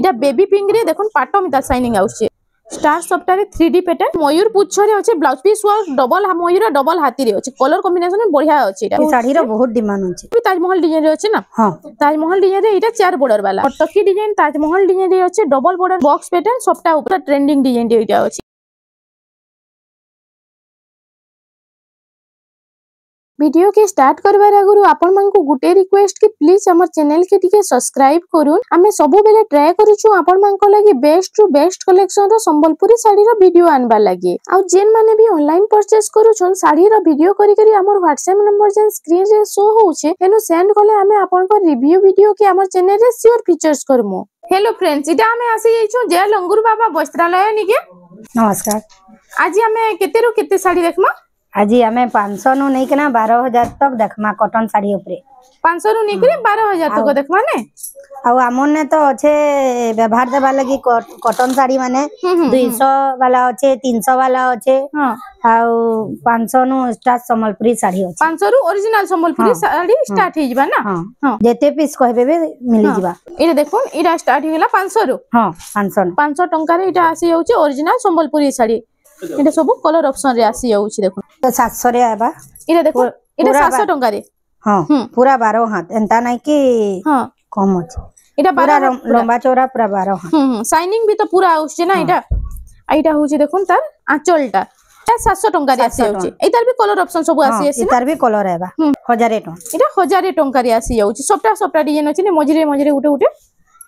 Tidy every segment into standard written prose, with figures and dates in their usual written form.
इटा baby pink रे देखुन पाटो मिता शाइनिंग आउछे स्टार सफ्टारे 3D पैटर्न मयूर पुच्छरे अछि ब्लाउज पीस वर्क डबल मयूर डबल हाथी रे अछि कलर कॉम्बिनेशन बढ़िया अछि एटा साड़ी रो बहुत डिमांड अछि ताजमहल डिजाइन रे अछि ना हां ताजमहल डिजाइन रे एटा 4 बॉर्डर वाला टकी डिजाइन ताजमहल डिजाइन रे अछि डबल बॉर्डर बॉक्स पैटर्न सफ्टा ऊपर ट्रेंडिंग डिजाइन रे एटा अछि वीडियो के स्टार्ट करबार आगुरु आपण मानकु गुटे रिक्वेस्ट कि प्लीज हमर चैनल के टिके सब्सक्राइब करून आमे सबु बेले ट्राई करूछु आपण मानक लागि बेस्ट टू बेस्ट कलेक्शन रो संबलपुरी साड़ी रो वीडियो आनबा लागि आ जेन माने भी ऑनलाइन परचेस करूछन साड़ी रो वीडियो करी करी हमर WhatsApp नंबर जेन स्क्रीन रे शो होउछे एनु सेंड करले हमें आपण को रिव्यू वीडियो के हमर चैनल रे शेयर फीचर्स करमु हेलो फ्रेंड्स इटा हमें आसी जाइछु जय लंगुर बाबा वस्त्रालय निके नमस्कार आज हमें केते रो केते साड़ी देखमा आज आमे 500 नु नै केना 12000 तक देखमा कॉटन साड़ी ऊपर 500 नु नै के 12000 तक देखमा ने आ हमन ने तो अच्छे व्यवहार देबा लगी कॉटन साड़ी माने 200 वाला अच्छे 300 वाला अच्छे हां आ 500 नु स्टार्ट संबलपुरी साड़ी अच्छे 500 रु ओरिजिनल संबलपुरी साड़ी स्टार्ट हे जिबा ना हां जेते पीस कहबे बे मिली जिबा इरे देखोन इरा स्टार्ट हे गेला 500 रु हां 500 टंका रे इटा आसी जाउची ओरिजिनल संबलपुरी साड़ी इटा सब कलर ऑप्शन रे आसी जाउची देखो 700 रे आबा इरे देखो इटा 700 टंका रे हां पूरा 12 हाथ एंता नै कि हां कम अछि इटा 12 लंबा चौड़ा पूरा 12 हाथ शाइनिंग भी तो पूरा आउछे ना इटा आइटा होची देखोन तार आंचलटा 700 टंका रे आसी जाउची एतार भी कलर ऑप्शन सब आसी आसी एतार भी कलर आबा 1000 टंका इटा 1000 टंका रे आसी जाउची सबटा डिजाइन अछि ने मजरे मजरे उठे उठे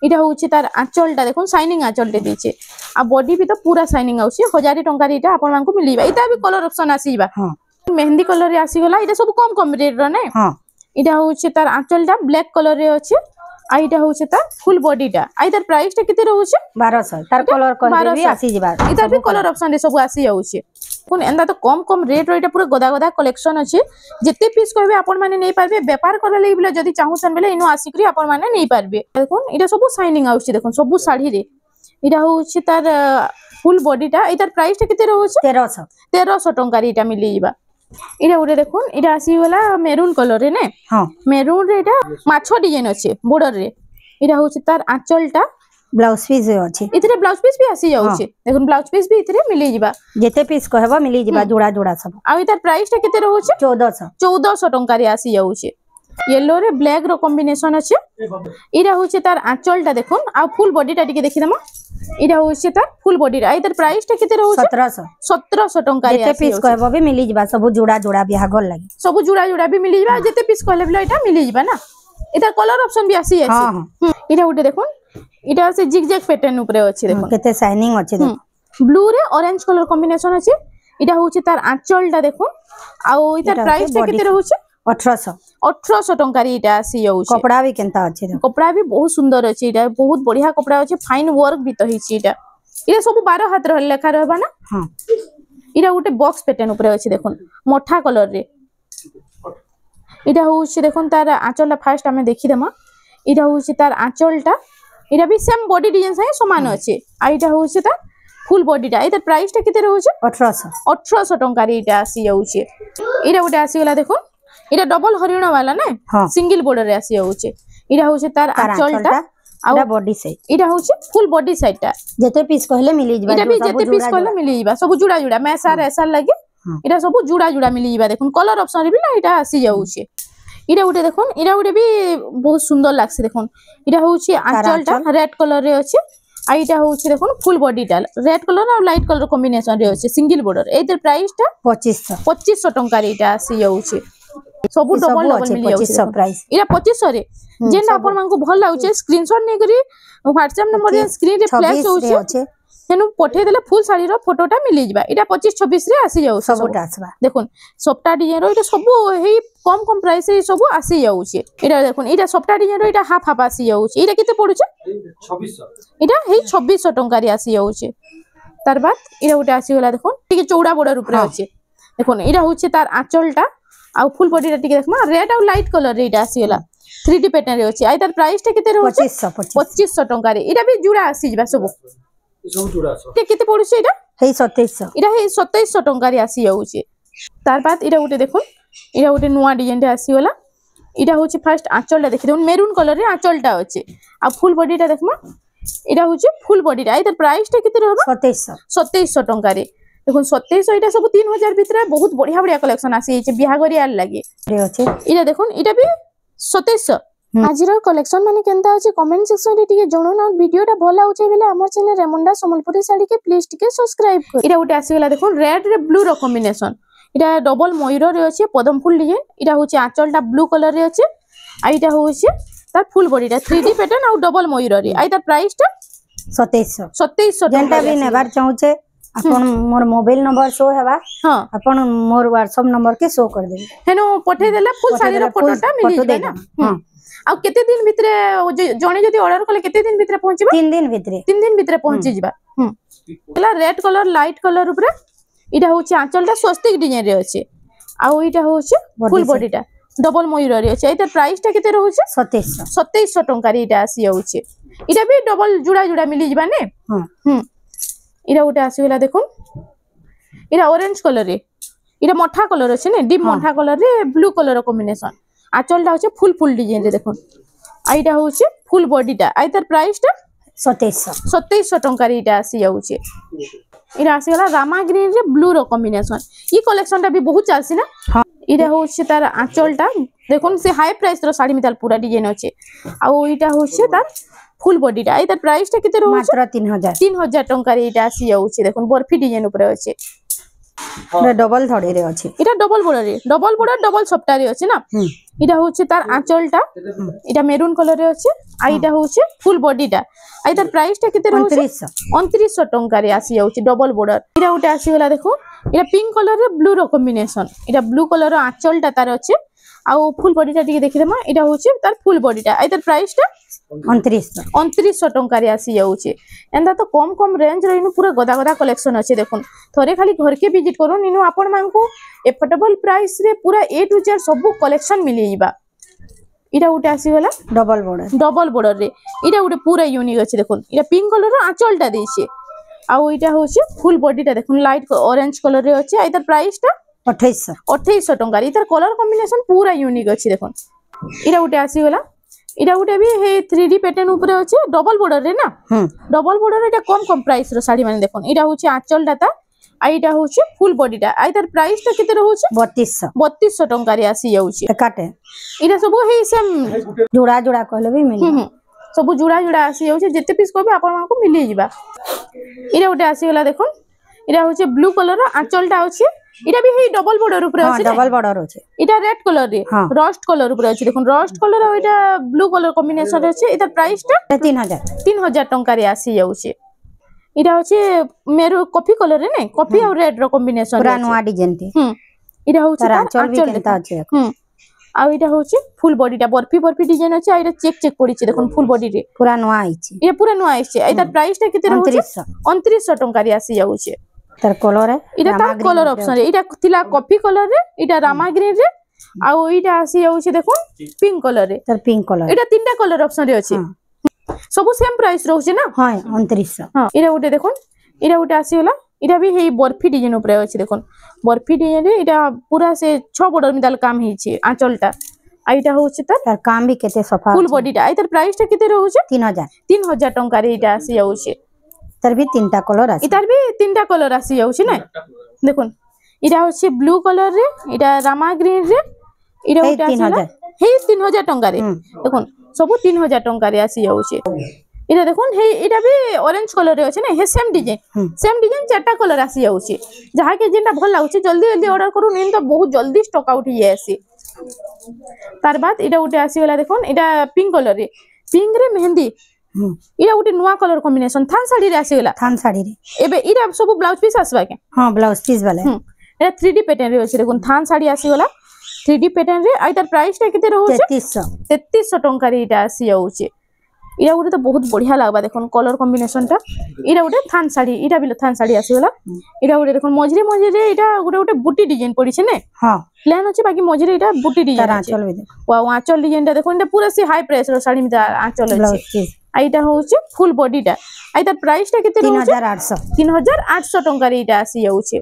इटा होची तार आंचलटा देखोन शाइनिंग आंचलटे दिचे आ बॉडी भी तो पूरा शाइनिंग आउची 1000 टंका रे इटा आपण मानकु मिलिबा इटा भी कलर ऑप्शन आसीबा हां मेहंदी कलर रे आसी गला इटा सब कम रेट रो ने हां इटा होची तार आंचलटा ब्लैक कलर रे अछि आ इटा होची तार फुल बॉडीटा आ इतार प्राइस टा केते रहउची 1200 तार कलर कहबे भी आसी जिबा इतार भी कलर ऑप्शन रे सब आसी जाउची कोन एंदा तो कम रेट रो इटा पूरा गदा गदा कलेक्शन अछि जते पीस कहबे आपण माने नै पारबे व्यापार करले लेबे बिले जदी चाहुसन बेले इनो आसी करी आपण माने नै पारबे देखोन इटा सब शाइनिंग आउची देखोन सब साड़ी रे इटा होची तार फुल बॉडीटा इतार प्राइस टा केते रहउची 1300 टंका रे इटा मिली जिबा इटा उरे देखोन इटा आसी वाला मेरून कलर रे ने हां मेरून रे इटा माछो डिजाइन अछि बॉर्डर रे इटा होची तार आंचलटा ब्लाउज पीस अछि इतरे ब्लाउज पीस भी आसी जाउछि देखोन ब्लाउज पीस भी इतरे मिली जिबा जेते पीस कहबा मिली जिबा जोड़ा जोड़ा सब आ इतार प्राइस टा केते रहउछि 1400 टंका रे आसी जाउछि येलो रे ब्लैक रो कॉम्बिनेशन अछि इरा होछि तार आंचलटा देखोन आ फुल बॉडीटा टिके देखिदमा इरा होछि तार फुल बॉडीटा इतार प्राइस टा केते रहउछि 1700 टंका रे जेते पीस कहबा भी मिली जिबा सब जोड़ा जोड़ा बिहा गोल लागि सब जोड़ा जोड़ा भी मिली जिबा जेते पीस कहले बिला इटा मिली जिबा ना इतार कलर ऑप्शन भी आसी अछि इरा उठे देखोन इटा से जिगजैग पैटर्न ऊपर अछि देखोन केते शाइनिंग अछि देखो ब्लू रे ऑरेंज कलर कॉम्बिनेशन अछि इटा होछि तार आंचलटा देखोन आ इतार प्राइस टा केते रहउछि 1800 टंका रे इटा आसी जाउछि कपड़ा भी केनता अछि कपड़ा भी बहुत सुंदर अछि इटा बहुत बढ़िया कपड़ा अछि फाइन वर्क भी तो हिछि इटा इटा सब 12 हाथ रे लेखा रहबा ना हां इटा उटे बॉक्स पैटर्न ऊपर अछि देखोन मोठा कलर रे इटा होछि देखोन तार आंचलटा फास्ट हमें देखि देमा इटा होछि तार आंचलटा इटा भी सेम बॉडी डिजाइन से समान अछि आ इटा होछि तार फुल बॉडीटा इतार प्राइस टा केते रहउछि 1800 टंका रे इटा आसी जाउछि इटा उटे आसी गला देखोन इटा डबल हरिण वाला ने सिंगल बॉर्डर रे आसी जाउछि इटा होछि तार आंचलटा आ बॉडी साइड इटा होछि फुल बॉडी साइडटा जेते पीस कहले मिली जिबा इटा भी जेते पीस कहले मिली जिबा सब जुड़ा जुड़ा मैसार ऐसा लागे इटा सब जुड़ा जुड़ा मिली जिबा देखोन कलर ऑप्शन रे भी ना इटा आसी जाउछि इटा उटे देखोन इटा उटे भी बहुत सुंदर लागसे देखोन इटा होछि आंचलटा रेड कलर रे अछि आ इटा होछि देखोन फुल बॉडीटा रेड कलर और लाइट कलर कॉम्बिनेशन रे अछि सिंगल बॉर्डर एतर प्राइस टा 2500 टंका रे इटा आसी जाउछि सब डबल डबल मिली जाउछि 2500 प्राइस इरा 2500 रे जेन आपन मानकु भल लाउछे स्क्रीनशॉट नै करी WhatsApp नंबर रे स्क्रीन रे फ्लैश होउछे हेनु पठे देले फुल साड़ी रो फोटोटा मिली जिबा इटा 25-26 रे आसी जाउ सबटा आसबा देखोन सबटा डिजाइन रो इटा सब हेई कम प्राइस रे सब आसी जाउछे इटा देखोन इटा सबटा डिजाइन रो इटा हाफ हाफ आसी जाउछे इटा केते पडुछे 2600 इटा हेई 2600 टंका रे आसी जाउछे तार बाद इटा उटे आसी गला देखोन टिके चौड़ा बॉर्डर ऊपर अछि देखोन इटा होछि तार आंचलटा आ फुल बॉडीटा टिके देखमा रेड और लाइट कलर रे इटा आसी गला 3D पैटर्न रे अछि आइतार प्राइस टा केते रहउछे 2500 टंका रे इटा भी जुड़ा आसी जिबा सब जुड़ा केते पडुछे इटा हेई 2700 इटा हेई 2700 टंका रे आसी जाउछे तार बाद इटा उटे देखोन इटा उटे नुवा डिजाइन रे आसी गला इटा होछि फर्स्ट आंचलटा देखि देउन मेरून कलर रे आंचलटा अछि आ फुल बॉडीटा देखमा एटा होचे फुल बॉडी रा इधर प्राइस टा केते रहबा 2700 टंका रे देखुन 2700 इटा सब 3000 भीतर बहुत बढ़िया बढ़िया कलेक्शन आसी छै बिहागरी आल लागे अछि इटा देखुन इटा भी 2700 आजिर कलेक्शन माने केनता अछि कमेंट सेक्शन रे टिके जणो ना वीडियो टा भला होचे बेले हमर चैनल रेमुंडा संबलपुरी साड़ी के प्लीज टिके सब्सक्राइब कर इटा उटे आसी गेला देखुन रेड रे ब्लू रो कॉम्बिनेशन इटा डबल मयूर रे अछि पदम फूल डिजाइन इटा होचे आंचल टा ब्लू कलर रे अछि आ इटा होचे तार फुल बॉडी टा 3D पैटर्न और डबल मयूर रे आ तार प्राइस टा 2700 जेंटा भी नेबार चाहूचे अपन मोर मोबाइल नंबर शो हेबा हां अपन मोर WhatsApp नंबर के शो कर देबे हेनो पठे देला फुल साड़ी रो फोटो टा मिली जाय ना हां आ केते दिन भितरे जणे जदी ऑर्डर कले केते दिन भितरे पहुंचबा 3 दिन भितरे पहुंची जिबा एला रेड कलर लाइट कलर ऊपर इटा होचे आंचल टा स्वस्तिक डिजाइन रे अछि आ इटा होचे फुल बॉडी टा डबल मयूर रे अछि एतर प्राइस टा केते रहउचे 2700 टंका रे इटा आसी जाउचे इटा भी डबल जुड़ा जुड़ा मिली जिबा ने हां इटा उटे आसी गेला देखुन इटा ऑरेंज कलर रे इटा मठा कलर अछि ने डीप मठा कलर रे ब्लू कलर कॉम्बिनेशन आंचल टा होचे फुल फुल डिजाइन रे देखुन आ इटा होचे फुल बॉडी टा आ इतर प्राइस टा 2700 टंका रे इटा आसी जाउचे इटा आसी गेला रामा ग्रीन रे ब्लू रो कॉम्बिनेशन ई कलेक्शन टा भी बहुत चलसी ना हां इटा होचे तार आंचल टा देखुन से हाई प्राइस रो साड़ी मिताल पूरा डिजाइन अछि आ इटा होचे तार फुल बॉडी टा इतर प्राइस टा केते रहउचे मात्र 3000 टंका रे इटा आसी जाउचे देखुन बर्फी डिजाइन ऊपर अछि डबल थोड़ी रे अछि इटा डबल बॉर्डर डबल सप्टा रे अछि ना इटा होचे तार आंचल टा इटा मेरून कलर रे अछि आ इटा होचे फुल बॉडी टा आ इतर प्राइस टा केते रहउचे 2900 टंका रे आसी जाउचे डबल बॉर्डर इटा उटे आसी गेला देखो इटा पिंक कलर रे ब्लू रो कॉम्बिनेशन इटा ब्लू कलर रो आंचल टा तार अछि आ फुल बॉडी टा टिके देखि देमा इटा होचे तार फुल बॉडी टा आ इतर प्राइस टा 2900 टंका रे आसी जाउचे एंदा तो कम कम रेंज रे इनु पूरा गदा गदा कलेक्शन अछि देखुन थोरे खाली घर के विजिट करूँ इनु आपण मानकू एफोर्डेबल प्राइस रे पूरा ए टू जेड सब कलेक्शन मिली जिबा इटा उटे आसी गेला डबल बॉर्डर रे इटा उटे पूरा यूनिक अछि देखुन इटा पिंक कलर रो आंचल टा देछे आ इटा होचे फुल बॉडी टा देखुन लाइट ऑरेंज कलर रे अछि आ इतर प्राइस टा 2800 टंका रे इतर कलर कॉम्बिनेशन पूरा यूनिक अछि देखुन इटा उटे आसी गेला इटा उटे भी हे 3D पैटर्न ऊपर अछि डबल बॉर्डर रे ना डबल बॉर्डर इटा कम प्राइस रो साड़ी माने देखुन इटा होचे आंचल डाटा आ इटा होचे फुल बॉडी टा आ इतर प्राइस टा केते रहउचे 3200 टंका रे आसी जाउचे काटे इटा सब हे सेम जुड़ा जुड़ा कहले भी मिली सब जुड़ा जुड़ा आसी जाउचे जते पीस कहबे आपण मानको मिली जिबा इटा उटे आसी गेला देखुन इटा होचे ब्लू कलर रो आंचल टा अछि इटा भी हे डबल बॉर्डर ऊपर अछि डबल बॉर्डर अछि इटा रेड कलर रे रस्ट कलर ऊपर अछि देखुन रस्ट कलर और इटा ब्लू कलर कॉम्बिनेशन अछि इधर प्राइस टा 3000 टंका रे आसी जाउचे इटा होचे मेरो कॉफी कलर रे ने कॉफी और रेड रो कॉम्बिनेशन पूरा नवा डिजाइन थे इटा होचे आंचल भी केनता अछि आ इटा होचे फुल बॉडी टा बर्फी डिजाइन अछि आ इटा चेक पड़िछि देखुन फुल बॉडी रे पूरा नवा आइछि ये पूरा नवा आइछि इधर प्राइस टा केते रहउचे 2900 टंका रे आसी जाउचे तार कलर है इटा तार कलर ऑप्शन रे इटा थिला कॉफी कलर रे इटा रामा ग्रीन रे आ इटा आसी जाउचे देखुन पिंक कलर रे तार पिंक कलर इटा तीनटा कलर ऑप्शन रे अछि सब सेम प्राइस रहउचे ना हां 2900 हां इटा उटे देखुन इटा उटे आसी होला इटा भी हे बर्फी डिजाइन ऊपर अछि देखुन बर्फी डिजाइन रे इटा पूरा से 6 बॉर्डर मिदाल काम हिचे आंचलटा आ इटा होचे तार काम भी केते सफा फुल बॉडी टा इतर प्राइस टा केते रहउचे 3000 टंका रे इटा आसी जाउचे तार भी तीनटा कलर अछि इतार भी तीनटा कलर आसी जाउचे ना देखुन इटा होचे ब्लू कलर रे इटा रामा ग्रीन रे इटा उटा आसी हे 3000 टंका रे देखुन सब 3000 टंका रे आसी जाउचे इटा देखुन हे इटा भी ऑरेंज कलर रे अछि ना हे सेम डिजाइन चारटा कलर आसी जाउचे जहा के जेंटा भल लागुचे जल्दी जल्दी ऑर्डर करू इन तो बहुत जल्दी स्टॉक आउट ही आसी तार बाद इटा उटे आसी वाला देखुन इटा पिंक कलर रे पिंक रे मेहंदी इटा उटे नुवा कलर कॉम्बिनेशन थान साड़ी रे आसी गेला थान साड़ी रे एबे इटा सब ब्लाउज पीस आसबा के हां ब्लाउज पीस वाला एटा 3D पैटर्न रे अछि देखुन थान साड़ी आसी गेला 3D पैटर्न रे आइतार प्राइस टा केते रहउचे 3300 टंका रे इटा आसी जाउचे इटा उटे तो बहुत बढ़िया लागबा देखुन कलर कॉम्बिनेशन टा इटा उटे थान साड़ी इटा भी थान साड़ी आसी गेला इटा उटे देखुन मझरे इटा उटे बुटी डिजाइन पड़ी छे ने हां प्लान अछि बाकी मझरे इटा बुटी डिजाइन आंचल भी वाओ आंचल डिजाइन टा देखुन इटा पूरा से हाई प्राइस रो साड़ी में आंचल अछि आइटा होचे फुल बॉडी टा आइता प्राइस टा केते रहउचे 3800 टंका रे इटा आसी जाउचे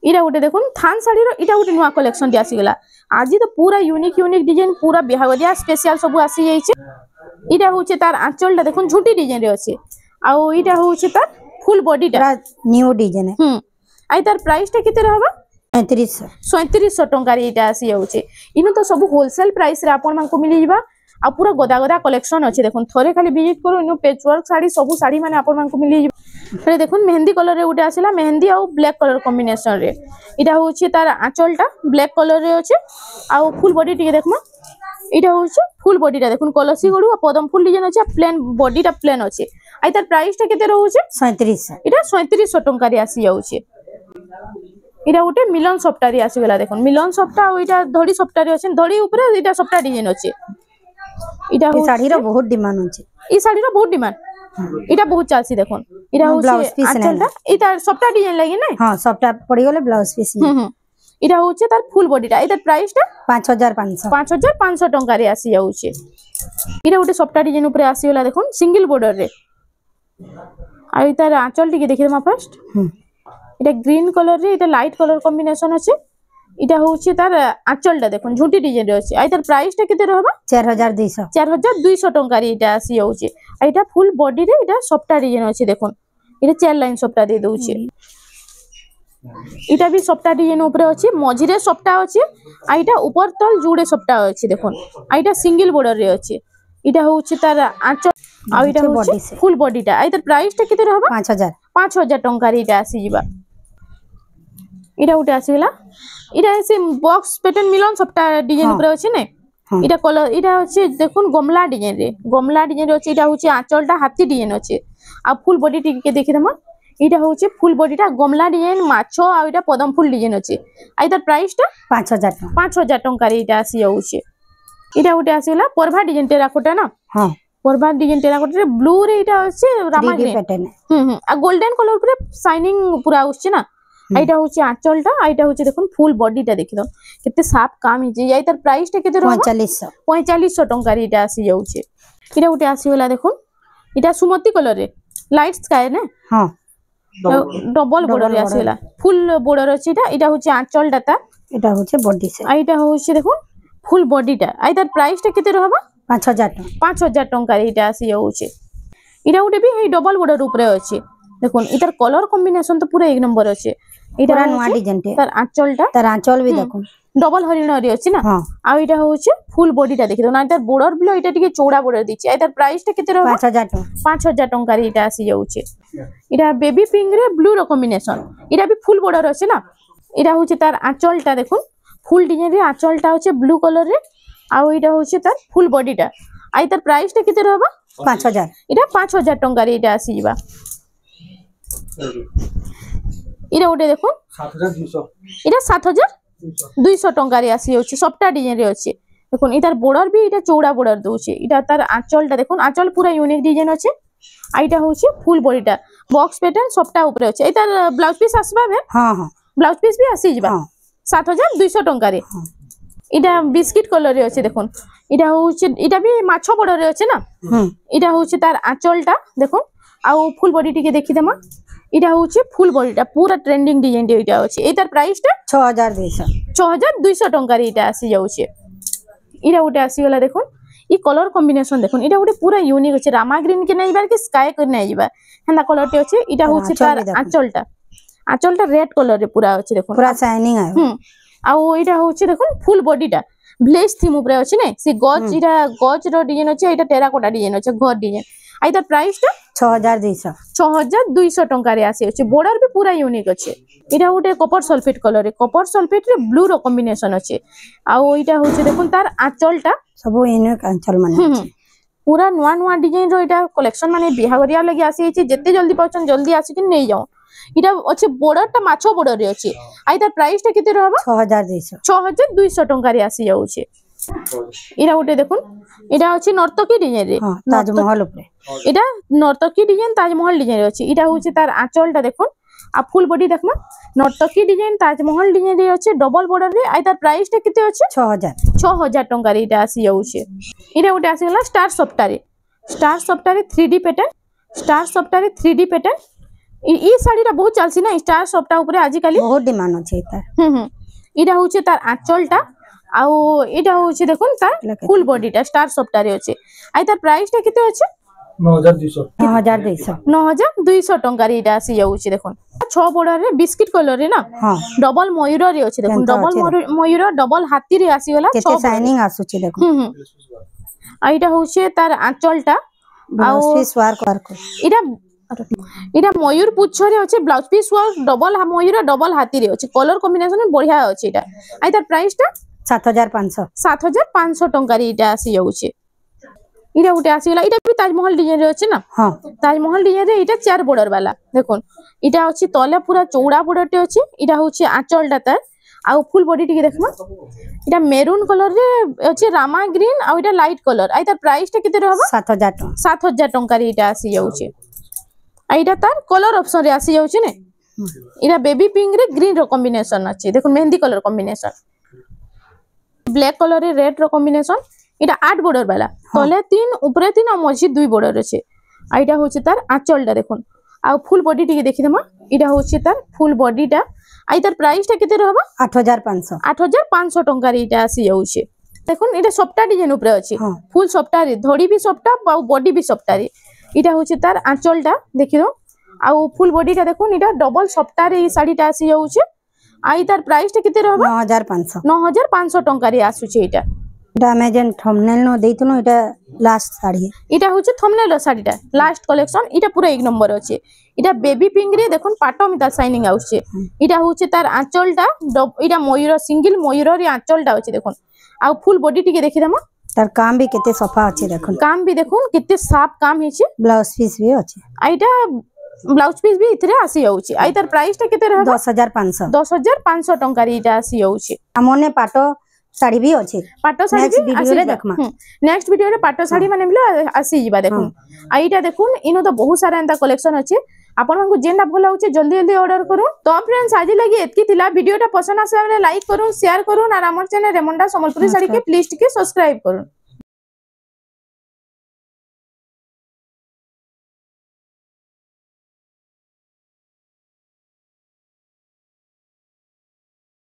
इटा उटे देखुन थान साड़ी रो इटा उटे नुवा कलेक्शन दी आसी गेला आज तो पूरा यूनिक डिजाइन पूरा बिहावरिया स्पेशल सब आसी जाइछे इटा होचे तार आंचलटा देखुन झुंटी डिजाइन रे अछि आउ इटा होचे तार फुल बॉडीटा न्यू डिजाइन आई तार प्राइस टा केते रहबा 3700 टंका रे इटा आसी जाउचे इनो तो सब होलसेल प्राइस रे आपन मानकु मिली जिबा आ पूरा गदा गदा कलेक्शन अछि देखुन थोरे खाली विजिट करू इनो पेच वर्क साड़ी सब साड़ी माने आपन मानकु मिली जिबा फेर देखुन मेहंदी कलर रे उडे आसिला मेहंदी आ ब्लैक कलर कॉम्बिनेशन रे इटा होचे तार आंचलटा ब्लैक कलर रे अछि आ फुल बॉडी टिके देखमा इटा होचे फुल बॉडीटा देखुन कलसी गडू आ पदम फुल डिजाइन अछि प्लेन बॉडीटा प्लेन अछि आई तार प्राइस टा केते रहउचे 3700 इटा 3700 टंका रे आसी जाउचे इटा उटे मिलन सप्ताह आसी गला देखन मिलन सप्ताह इटा धड़ी सप्ताह रे अछि धड़ी ऊपर इटा सप्ताह डिजाइन अछि इटा साड़ी रो बहुत डिमांड अछि ई साड़ी रो बहुत डिमांड इटा बहुत चालसी देखन इटा होचे आंचलटा इटा सप्ताह डिजाइन लागि नै हां सप्ताह पड़ी गले ब्लाउज पीस इटा होचे तार फुल बॉडीटा इटा प्राइस टा 5500 टंका रे आसी जाउचे इटा उटे सप्ताह डिजाइन ऊपर आसी गला देखन सिंगल बॉर्डर रे आ इतार आंचल टिके देखि देमा फर्स्ट इटा ग्रीन कलर रे इटा लाइट कलर कॉम्बिनेशन अछि इटा होछि तार आंचलटा देखुन झुंटी डिजाइन रे अछि आ इतार प्राइस टा केते रहबा 4200 टंका रे इटा आसी जाउछि आ इटा फुल बॉडी रे इटा सप्ताह डिजाइन अछि देखुन इटा चार लाइन सप्ताह दे दउछि इटा भी सप्ताह डिजाइन ऊपर अछि मझिरे सप्ताह अछि आ इटा ऊपर तल जुडे सप्ताह अछि देखुन आ इटा सिंगल बॉर्डर रे अछि इटा होछि तार आंचल आ इटा होछि फुल बॉडीटा आ इतार प्राइस टा केते रहबा 5000 टंका रे इटा आसी जिबा इटा उटे आसी गला इटा से बॉक्स पैटर्न मिलन सप्ताह डिजाइन ऊपर अछि ने इटा कलर इटा अछि देखुन गमला डिजाइन रे अछि इटा होछि आंचलटा हाथी डिजाइन अछि आ फुल बॉडी टिके देखि दमा इटा होछि फुल बॉडीटा गमला डिजाइन माछो आ इटा पदम फुल डिजाइन अछि आ इतार प्राइस टा 5000 टंका रे इटा आसी जाउछि इटा उटे आसी गला परभा डिजाइन टेराकोटा ना हां परभा डिजाइन टेराकोटा रे ब्लू रे इटा अछि रामा ग्रीन आ गोल्डन कलर पूरा शाइनिंग पूरा आउछि ना आइटा होछि आंचलटा आइटा होछि देखुन फुल बॉडीटा देखि दो केते साफ काम हि जे आइतार प्राइस टा केते रहबा 4500 टंका रे इटा आसी जाउछि इटा उटे आसी गला देखुन इटा सुमति कलर रे लाइट स्काई ने हां डबल बॉर्डर रे आसी गला फुल बॉर्डर अछि इटा होछि आंचलटा ता इटा होछि बॉडी से आइटा होछि देखुन फुल बॉडीटा आइतार प्राइस टा केते रहबा 5000 टंका रे इटा आसी जाउछि इटा उटे भी हे डबल बॉर्डर ऊपर अछि देखुन इतार कलर कॉम्बिनेशन तो पूरा एक नंबर अछि इटा नवा डिजाइन तार आंचल भी देखुन डबल हरिण रे अछि ना आ इटा होछि फुल बॉडीटा देखि दो ना इतार बॉर्डर ब्लो इटा टिके चौड़ा बॉर्डर दिछि इतार प्राइस टा केते रहबा 5000 टंका रे इटा आसी जाउछि इटा बेबी पिंक रे ब्लू रो कॉम्बिनेशन इटा भी फुल बॉर्डर अछि ना इटा होछि तार आंचलटा देखुन फुल डिजाइन रे आंचलटा होछि ब्लू कलर रे आ इटा होछि तार फुल बॉडीटा आ इतार प्राइस टा केते रहबा 5000 इटा 5000 टंका रे इटा आसी जिबा इरा उटे देखो 7200 इरा 7200 टंका रे आसी होछि सप्ता डिजाइन रे अछि देखुन इतार बॉर्डर भी इटा चौड़ा बॉर्डर दोछि इटा तार आंचलटा देखुन आंचल पूरा यूनिक डिजाइन अछि आइटा होछि फुल बॉडीटा बॉक्स पैटर्न सप्ता ऊपर अछि इतार ब्लाउज पीस आसबा बे हां हां ब्लाउज पीस भी आसी जिबा 7200 टंका रे इटा बिस्किट कलर रे अछि देखुन इटा होछि इटा भी माछो बॉर्डर रे अछि ना इटा होछि तार आंचलटा देखुन आ फुल बॉडी टिके देखि देमा इटा होछि फुल बॉडीटा पूरा ट्रेंडिंग डिजाइन रे इटा अछि एतार प्राइस टा 6200 टंका रे इटा आसी जाउछि इटा उटे आसी गला देखुन ई कलर कॉम्बिनेशन देखुन इटा उटे पूरा यूनिक अछि रामा ग्रीन के नै बार के स्काई कर नै जिबा हेना कलर टे अछि इटा होछि तार आंचलटा रेड कलर रे पूरा अछि देखुन पूरा शाइनिंग है आ इटा होछि देखुन फुल बॉडीटा ब्लेज थीम ऊपर अछि नै से गज इटा गज रो डिजाइन अछि इटा टेराकोटा डिजाइन अछि घर डिजाइन आइतार प्राइस टा 6200 टंका रे आसी अछि बॉर्डर भी पूरा यूनिक अछि इटा उटे कॉपर सल्फेट कलर रे कॉपर सल्फेट रे ब्लू रो कॉम्बिनेशन अछि आ इटा होछि देखुन तार आंचलटा सब यूनिक आंचल माने पूरा नुवा नुवा डिजाइन रो इटा कलेक्शन माने बिहागरिया लागि आसी अछि जत्ते जल्दी पाउछन जल्दी आसी कि नै जाऊ इटा अछि बॉर्डर ता माछो बॉर्डर रे अछि आइतार प्राइस ता केते रहबा 6200 टंका रे आसी जाउछि इरा उटे देखुन इटा अछि नर्तकी डिजाइन रे ताजमहल ऊपर इटा नर्तकी डिजाइन ताजमहल डिजाइन रे अछि इटा होछि तार आंचलटा देखुन आ फुल बॉडी देखमा नर्तकी डिजाइन ताजमहल डिजाइन रे अछि डबल बॉर्डर रे आइतार प्राइस ता केते अछि 6000 टंका रे इटा आसी जाउछि इरा उटे आसी गला स्टार सप्ताह रे 3D पैटर्न ई साड़ीटा बहुत चलसी ना स्टार सप्ताह ऊपर आजि काली बहुत डिमांड अछि इतार इटा होछि तार आंचलटा आउ एटा होछि देखुन तार फुल बॉडीटा स्टार सफ्टारे अछि आइ तार प्राइसटा केते अछि 9200 टंका रे एटा आसी जाउछि देखुन 6 बॉर्डर रे बिस्किट कलर रे ना डबल मयूर रे अछि देखुन डबल मयूर डबल हाथी रे आसी गला केते शाइनिंग आसुछि देखुन आइटा होछि तार आंचलटा ब्लाउज पीस वर्क एटा इटा मयूर पुच्छ रे अछि ब्लाउज पीस वर्क डबल मयूर डबल हाथी रे अछि कलर कॉम्बिनेशन बढ़िया अछि एटा आइ तार प्राइसटा 7500 टंका रे एटा आसी जाउछि इटा उटे आसी गला इटा भी ताजमहल डिजाइन रे अछि ना हां ताजमहल डिजाइन रे इटा 4 बॉर्डर वाला देखुन इटा अछि तले पूरा चौड़ा बॉर्डर टे अछि इटा होछि आंचल डाता आ फुल बॉडी टिके देखमा इटा मेरून कलर रे अछि रामा ग्रीन आ इटा लाइट कलर आइ तार प्राइस टा केते रहबा 7000 टंका रे इटा आसी जाउछि आ इटा तार कलर ऑप्शन रे आसी जाउछि ने इटा बेबी पिंक रे ग्रीन रो कॉम्बिनेशन अछि देखुन mehndi colour combination black colour रे रेड रो कॉम्बिनेशन इटा 8 बॉर्डर वाला तले 3 ऊपरे 3 आ मझी 2 बॉर्डर अछि आइटा होछि तार आंचलटा देखुन आ फुल बॉडी टिके देखि देमा इटा होछि तार फुल बॉडीटा आइ तार प्राइस टा केते रहबा 8500 टंका रे इटा आसी जाउछि देखुन इटा सफ्टा डिजाइन ऊपरे अछि फुल सफ्टा रे धड़ी भी सफ्टा आ बॉडी भी सफ्टा रे इटा होछि तार आंचलटा देखिरो आ फुल बॉडीटा देखुन इटा डबल सफ्टा रे ई साड़ीटा आसी जाउछि आइ तार प्राइस टा केते रहबा 9500 टंका रे आसुछि इटा अमेजन थंबनेल नो देइतनो इटा लास्ट साड़ी इटा होछि थंबनेल साड़ीटा लास्ट कलेक्शन इटा पूरा एक नंबर अछि इटा बेबी पिंक रे देखुन पाटो मिता शाइनिंग आउछि इटा होछि तार आंचलटा इटा मयूर सिंगल मयूर रे आंचलटा अछि देखुन आ फुल बॉडी टिके देखि देमा तार काम भी केते सफा अछि देखुन काम भी देखुन केते साफ काम हेछि ब्लाउज पीस भी अछि आइटा ब्लाउज पीस भी इतरे आसी जाउछि आइ तार प्राइस टा केते रहबा 10500 टंका रे इटा आसी जाउछि हमने पाटो साड़ी भी अछि पाटो साड़ी भी वीडियो रे देखमा नेक्स्ट वीडियो रे पाटो साड़ी माने बिलो आसी जिबा देखुन आइटा देखुन इनो तो बहुत सारा एंता कलेक्शन अछि आपण मानकु जेंडा भल होउछि जल्दी जल्दी ऑर्डर करू तो फ्रेंड्स आज लगी एतकी थिला वीडियोटा पसंद आसला लाइक करू शेयर करू और हमर चैनल रेमंडा संबलपुरी साड़ी के प्लीज टिके सब्सक्राइब करू।